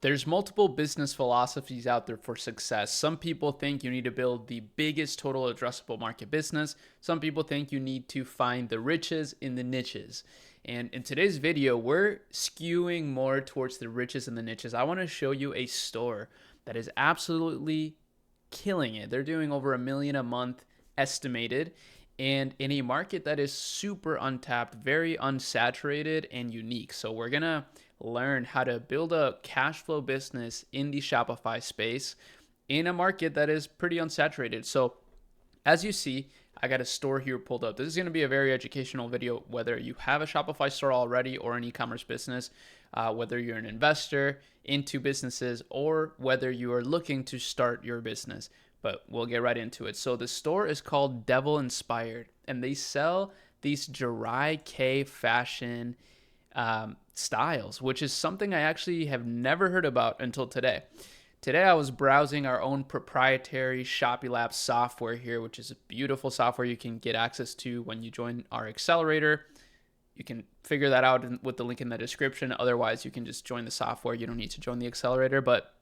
There's multiple business philosophies out there for success. Some people think you need to build the biggest total addressable market business. Some people think you need to find the riches in the niches. And in today's video, we're skewing more towards the riches and the niches. I want to show you a store that is absolutely killing it. They're doing over 1 million a month estimated, and in a market that is super untapped, very unsaturated and unique. So we're gonna learn how to build a cash flow business in the Shopify space in a market that is pretty unsaturated. So as you see, I got a store here pulled up. This is going to be a very educational video, whether you have a Shopify store already or an e-commerce business, whether you're an investor into businesses or whether you are looking to start your business. But we'll get right into it. So the store is called Devil Inspired, and they sell these Jirai K fashion styles, which is something I actually have never heard about until today. Today I was browsing our own proprietary Shopilab software here, which is a beautiful software you can get access to when you join our accelerator. You can figure that out with the link in the description. Otherwise, you can just join the software. You don't need to join the accelerator. But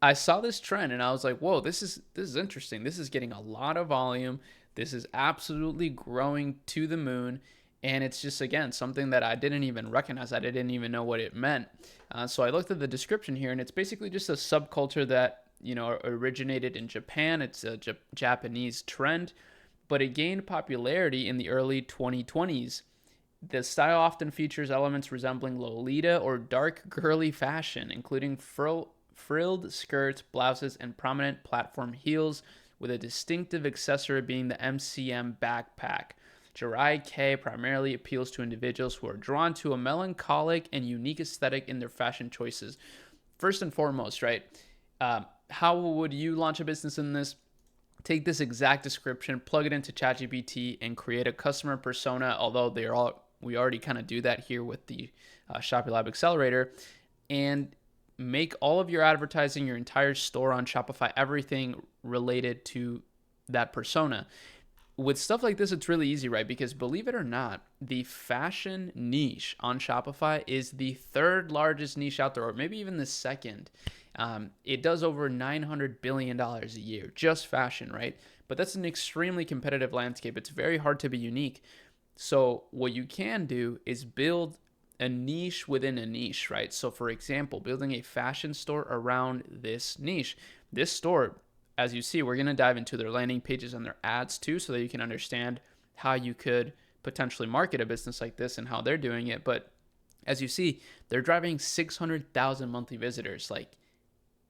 I saw this trend and I was like, whoa, this is interesting. This is getting a lot of volume. This is absolutely growing to the moon. And it's just, again, something that I didn't even recognize. I didn't even know what it meant. So I looked at the description here, and it's basically just a subculture that, originated in Japan. It's a Japanese trend, but it gained popularity in the early 2020s. The style often features elements resembling Lolita or dark girly fashion, including frilled skirts, blouses, and prominent platform heels, with a distinctive accessory being the MCM backpack. Jirai K primarily appeals to individuals who are drawn to a melancholic and unique aesthetic in their fashion choices. First and foremost, right? How would you launch a business in this? Take this exact description, plug it into ChatGPT, and create a customer persona. Although we already kind of do that here with the Shopilab Accelerator, and make all of your advertising, your entire store on Shopify, everything related to that persona. With stuff like this, it's really easy, right? Because believe it or not, the fashion niche on Shopify is the third largest niche out there, or maybe even the second. It does over $900 billion a year, just fashion, right? But that's an extremely competitive landscape. It's very hard to be unique. So what you can do is build a niche within a niche, right? So for example, building a fashion store around this niche. This store, as you see, we're going to dive into their landing pages and their ads too, so that you can understand how you could potentially market a business like this and how they're doing it. But as you see, they're driving 600,000 monthly visitors. Like,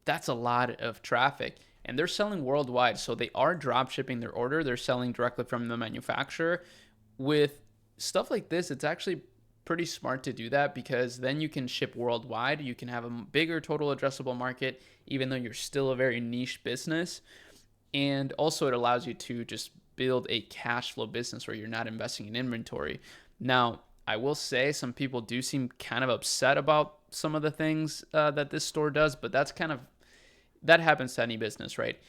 that's a lot of traffic, and they're selling worldwide. So they are drop shipping their order. They're selling directly from the manufacturer. With stuff like this, it's actually pretty smart to do that, because then you can ship worldwide. You can have a bigger total addressable market, even though you're still a very niche business. And also it allows you to just build a cash flow business where you're not investing in inventory. Now, I will say some people do seem kind of upset about some of the things that this store does, but that happens to any business, right?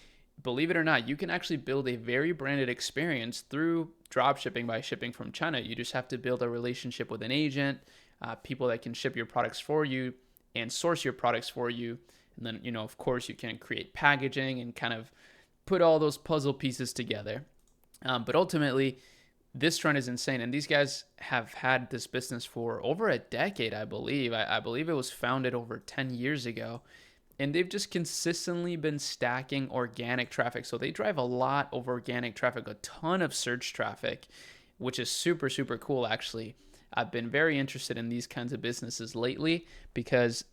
Believe it or not, you can actually build a very branded experience through drop shipping by shipping from China. You just have to build a relationship with an agent, people that can ship your products for you and source your products for you. And then, of course, you can create packaging and kind of put all those puzzle pieces together. But ultimately, this trend is insane. And these guys have had this business for over a decade, I believe. I believe it was founded over 10 years ago. And they've just consistently been stacking organic traffic. So they drive a lot of organic traffic, a ton of search traffic, which is super, super cool, actually. I've been very interested in these kinds of businesses lately, because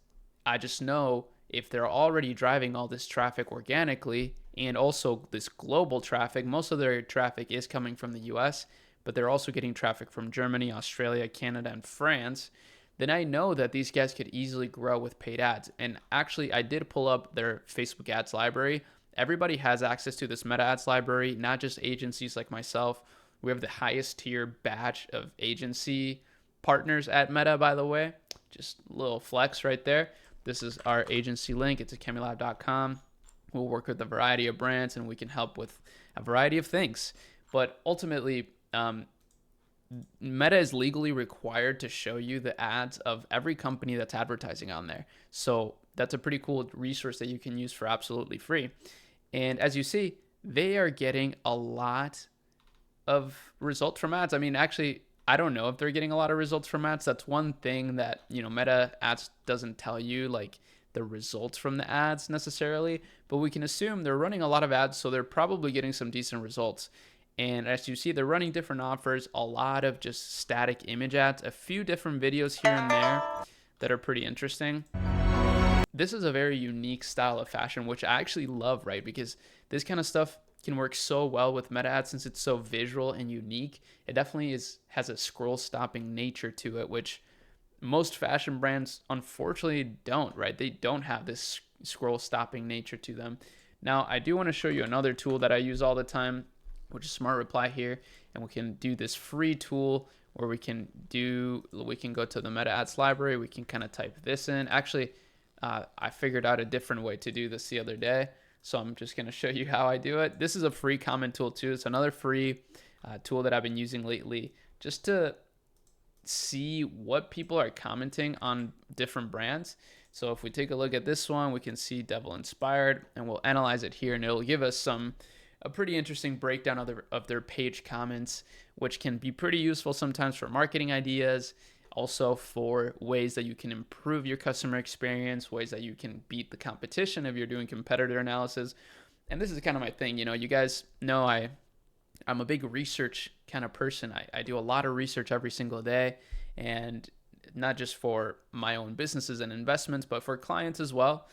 I just know if they're already driving all this traffic organically and also this global traffic, most of their traffic is coming from the US, but they're also getting traffic from Germany, Australia, Canada, and France. Then I know that these guys could easily grow with paid ads. And actually, I did pull up their Facebook ads library. Everybody has access to this Meta ads library, not just agencies like myself. We have the highest tier batch of agency partners at Meta, by the way. Just a little flex right there. This is our agency link. It's at ecommerce.com. We'll work with a variety of brands, and we can help with a variety of things. But ultimately, Meta is legally required to show you the ads of every company that's advertising on there. So that's a pretty cool resource that you can use for absolutely free. And as you see, they are getting a lot of results from ads. I mean, actually, I don't know if they're getting a lot of results from ads. That's one thing that, Meta ads doesn't tell you, like the results from the ads necessarily, but we can assume they're running a lot of ads, so they're probably getting some decent results. And as you see, they're running different offers, a lot of just static image ads, a few different videos here and there that are pretty interesting. This is a very unique style of fashion, which I actually love, right? Because this kind of stuff can work so well with meta ads since it's so visual and unique. It definitely has a scroll stopping nature to it, which most fashion brands unfortunately don't, right? They don't have this scroll stopping nature to them. Now, I do want to show you another tool that I use all the time, which is Smart Reply here, and we can do this free tool where we can go to the meta ads library. We can kind of type this in. Actually, I figured out a different way to do this the other day, so I'm just going to show you how I do it. This is a free comment tool too. It's another free tool that I've been using lately just to see what people are commenting on different brands. So if we take a look at this one, we can see Devil Inspired, and we'll analyze it here, and it'll give us a pretty interesting breakdown of their page comments, which can be pretty useful sometimes for marketing ideas, also for ways that you can improve your customer experience, ways that you can beat the competition if you're doing competitor analysis. And this is kind of my thing. You guys know I'm a big research kind of person. I do a lot of research every single day, and not just for my own businesses and investments, but for clients as well.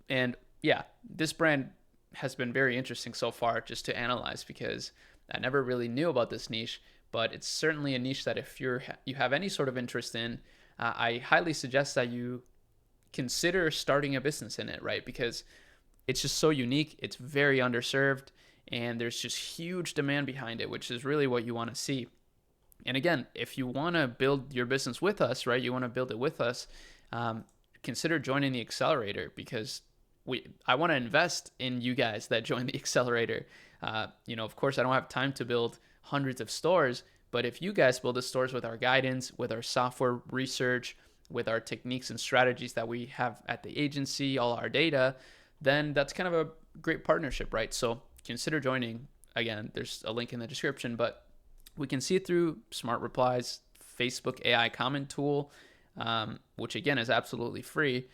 And yeah, this brand has been very interesting so far just to analyze, because I never really knew about this niche, but it's certainly a niche that if you have any sort of interest in, I highly suggest that you consider starting a business in it, right? Because it's just so unique, it's very underserved, and there's just huge demand behind it, which is really what you want to see. And again, if you want to build your business with us, right, you want to build it with us, consider joining the accelerator, because I want to invest in you guys that join the accelerator. Of course, I don't have time to build hundreds of stores, but if you guys build the stores with our guidance, with our software research, with our techniques and strategies that we have at the agency, all our data, then that's kind of a great partnership, right? So consider joining. Again, there's a link in the description, but we can see through Smart Replies Facebook AI comment tool, which again is absolutely free,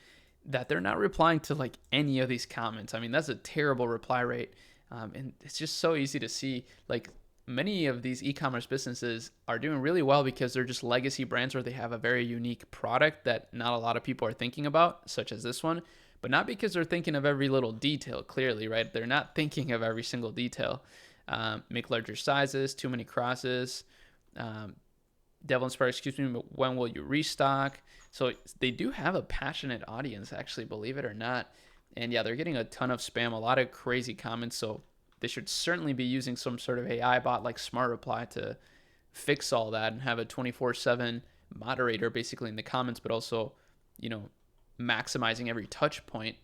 that they're not replying to like any of these comments. I mean, that's a terrible reply rate. And it's just so easy to see, like, many of these e-commerce businesses are doing really well because they're just legacy brands where they have a very unique product that not a lot of people are thinking about, such as this one, but not because they're thinking of every little detail, clearly, right? They're not thinking of every single detail. Make larger sizes, too many crosses, Devil Inspired, excuse me, when will you restock? So they do have a passionate audience, actually, believe it or not. And yeah, they're getting a ton of spam, a lot of crazy comments. So they should certainly be using some sort of AI bot like Smart Reply to fix all that and have a 24/7 moderator basically in the comments, but also, maximizing every touch point.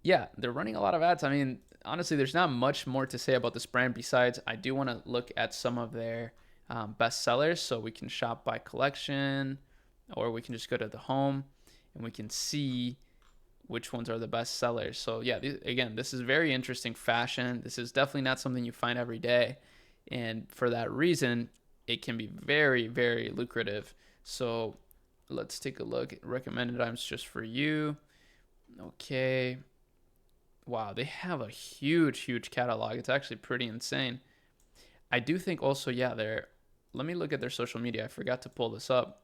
Yeah, they're running a lot of ads. I mean, honestly, there's not much more to say about this brand besides I do want to look at some of their best sellers. So we can shop by collection, or we can just go to the home and we can see which ones are the best sellers. So yeah, again, this is very interesting fashion. This is definitely not something you find every day. And for that reason, it can be very, very lucrative. So let's take a look at recommended items just for you. Okay. Wow, they have a huge, huge catalog. It's actually pretty insane. I do think also, yeah, let me look at their social media. I forgot to pull this up.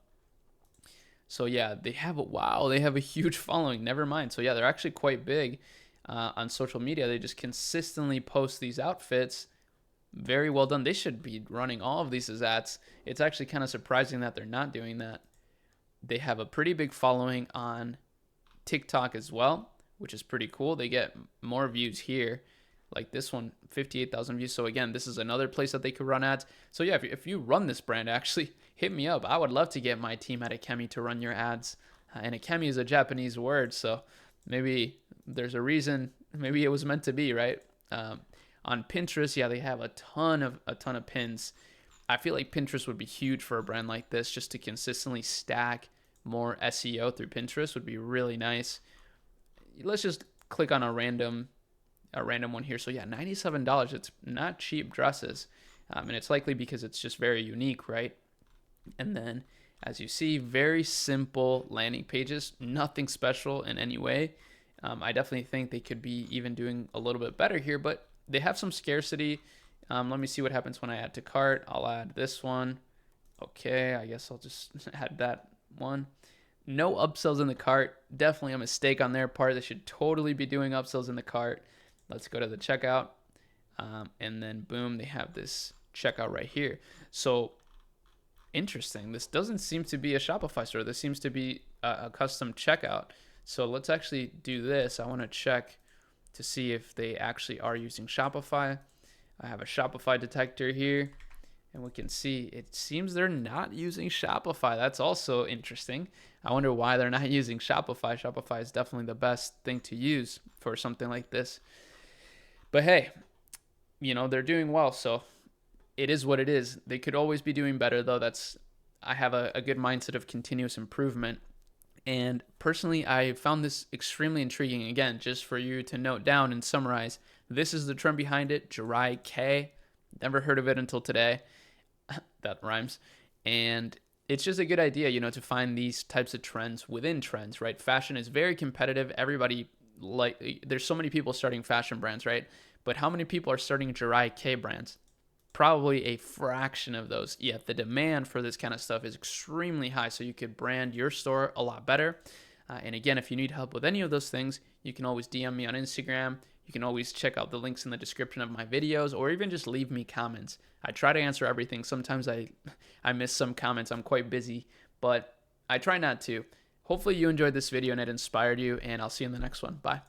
So yeah, they have a huge following. Never mind. So yeah, they're actually quite big on social media. They just consistently post these outfits. Very well done. They should be running all of these as ads. It's actually kind of surprising that they're not doing that. They have a pretty big following on TikTok as well, which is pretty cool. They get more views here. Like this one, 58,000 views. So again, this is another place that they could run ads. So yeah, if you run this brand, actually hit me up. I would love to get my team at Ecommerce to run your ads. And Ecommerce is a Japanese word, so maybe there's a reason. Maybe it was meant to be, right? On Pinterest, yeah, they have a ton of pins. I feel like Pinterest would be huge for a brand like this. Just to consistently stack more SEO through Pinterest would be really nice. Let's just click on a random one here. So yeah, $97. It's not cheap dresses, and it's likely because it's just very unique, right? And then, as you see, very simple landing pages, nothing special in any way. I definitely think they could be even doing a little bit better here, but they have some scarcity. Let me see what happens when I add to cart. I'll add this one. Okay, I guess I'll just add that one. No upsells in the cart. Definitely a mistake on their part. They should totally be doing upsells in the cart. Let's go to the checkout. And then boom, they have this checkout right here. So interesting. This doesn't seem to be a Shopify store. This seems to be a custom checkout. So let's actually do this. I want to check to see if they actually are using Shopify. I have a Shopify detector here, and we can see it seems they're not using Shopify. That's also interesting. I wonder why they're not using Shopify. Shopify is definitely the best thing to use for something like this. But hey, they're doing well, so it is what it is. They could always be doing better, though. I have a good mindset of continuous improvement. And personally, I found this extremely intriguing. Again, just for you to note down and summarize, this is the trend behind it, Jirai K. Never heard of it until today. That rhymes. And it's just a good idea, to find these types of trends within trends, right? Fashion is very competitive. There's so many people starting fashion brands, right? But how many people are starting Jirai K brands? Probably a fraction of those. Yet the demand for this kind of stuff is extremely high, so you could brand your store a lot better. And again, if you need help with any of those things, you can always DM me on Instagram. You can always check out the links in the description of my videos, or even just leave me comments. I try to answer everything. Sometimes I miss some comments. I'm quite busy, but I try not to. Hopefully you enjoyed this video and it inspired you, and I'll see you in the next one. Bye.